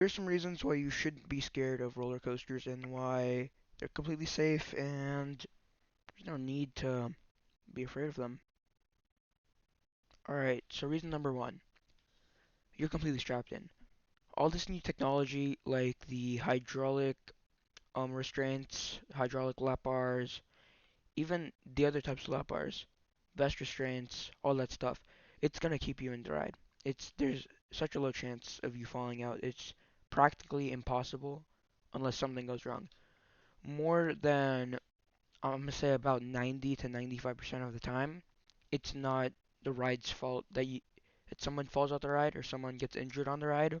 There's some reasons why you shouldn't be scared of roller coasters and why they're completely safe and there's no need to be afraid of them. Alright, so reason number one, you're completely strapped in. All this new technology like the hydraulic restraints, hydraulic lap bars, even the other types of lap bars, vest restraints, all that stuff, it's gonna keep you in the ride. There's such a low chance of you falling out. It's practically impossible unless something goes wrong. More than I'm gonna say about 90 to 95% of the time, it's not the ride's fault that someone falls out the ride or someone gets injured on the ride.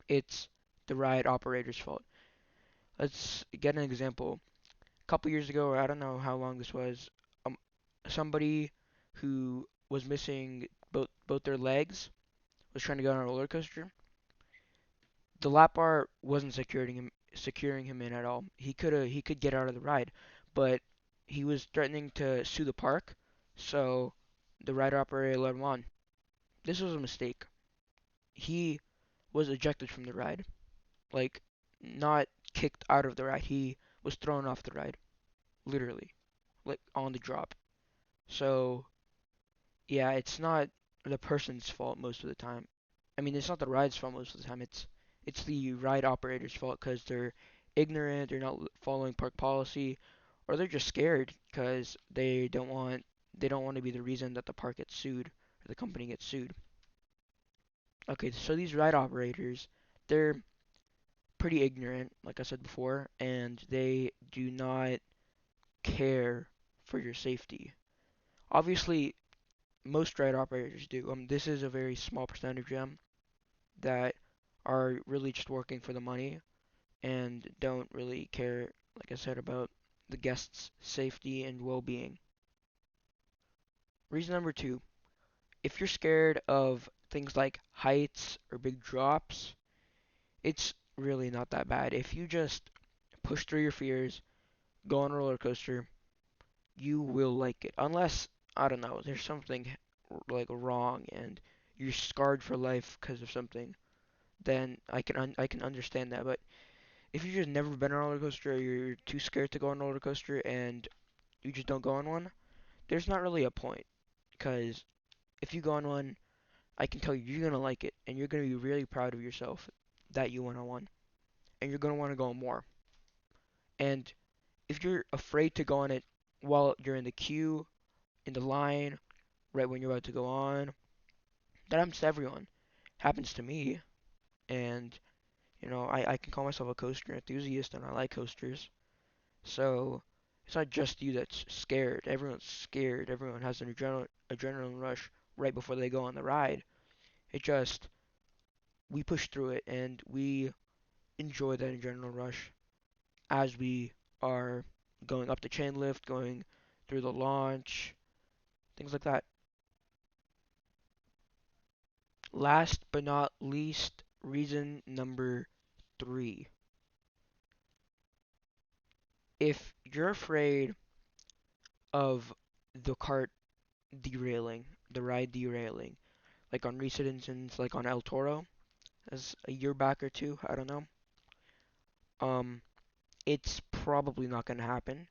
It's the ride operator's fault. Let's get an example. A couple years ago, or I don't know how long this was, um, somebody who was missing both their legs was trying to go on a roller coaster. The lap bar wasn't securing him in at all. He could get out of the ride, but he was threatening to sue the park, so the ride operator let him on. This was a mistake. He was ejected from the ride, like not kicked out of the ride. He was thrown off the ride, literally, like on the drop. So yeah, it's not the person's fault most of the time. I mean, it's not the ride's fault most of the time. It's the ride operator's fault because they're ignorant, they're not following park policy, or they're just scared because they don't want to be the reason that the park gets sued or the company gets sued. Okay, so these ride operators, they're pretty ignorant, like I said before, and they do not care for your safety. Obviously, most ride operators do. This is a very small percentage of them that are really just working for the money and don't really care, like I said, about the guests' safety and well-being. Reason number two, if you're scared of things like heights or big drops, it's really not that bad. If you just push through your fears, go on a roller coaster, you will like it. Unless, I don't know, there's something like wrong and you're scarred for life because of something, then I can understand that. But if you've just never been on a roller coaster or you're too scared to go on a roller coaster and you just don't go on one, there's not really a point. Because if you go on one, I can tell you you're gonna like it and you're gonna be really proud of yourself that you went on one, and you're gonna want to go on more. And if you're afraid to go on it while you're in the queue, in the line, right when you're about to go on, that happens to everyone. Happens to me, and I can call myself a coaster enthusiast and I like coasters. So it's not just you that's scared. Everyone's scared. Everyone has an adrenaline rush right before they go on the ride. It just we push through it and we enjoy that adrenaline rush as we are going up the chain lift, going through the launch, things like that. Last but not least, reason number three. If you're afraid of the cart derailing, the ride derailing, like on recent instances, like on El Toro, as a year back or two, I don't know. Um, it's probably not gonna happen.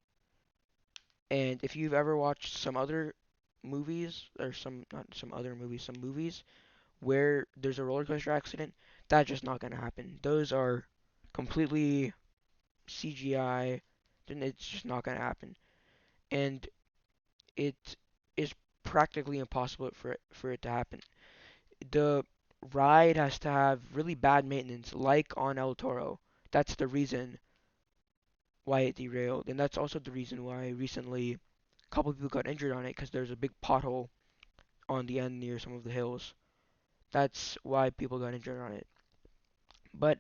And if you've ever watched some other movies, or some not some other movies, some movies where there's a roller coaster accident, that's just not gonna happen. Those are completely CGI. Then it's just not gonna happen. And it is practically impossible for it to happen. The ride has to have really bad maintenance, like on El Toro. That's the reason why it derailed, and that's also the reason why recently a couple people got injured on it because there's a big pothole on the end near some of the hills. That's why people got injured on it. But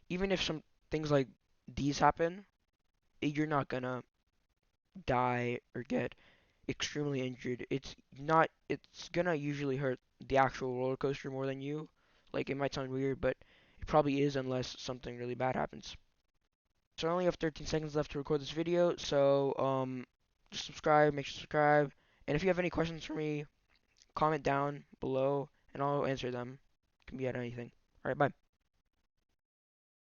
even if some things like these happen, you're not gonna die or get extremely injured. It's gonna usually hurt the actual roller coaster more than you. Like it might sound weird, but it probably is unless something really bad happens. So I only have 13 seconds left to record this video, so just subscribe, make sure to subscribe. And if you have any questions for me, comment down below and I'll answer them. It can be at anything. Alright, bye.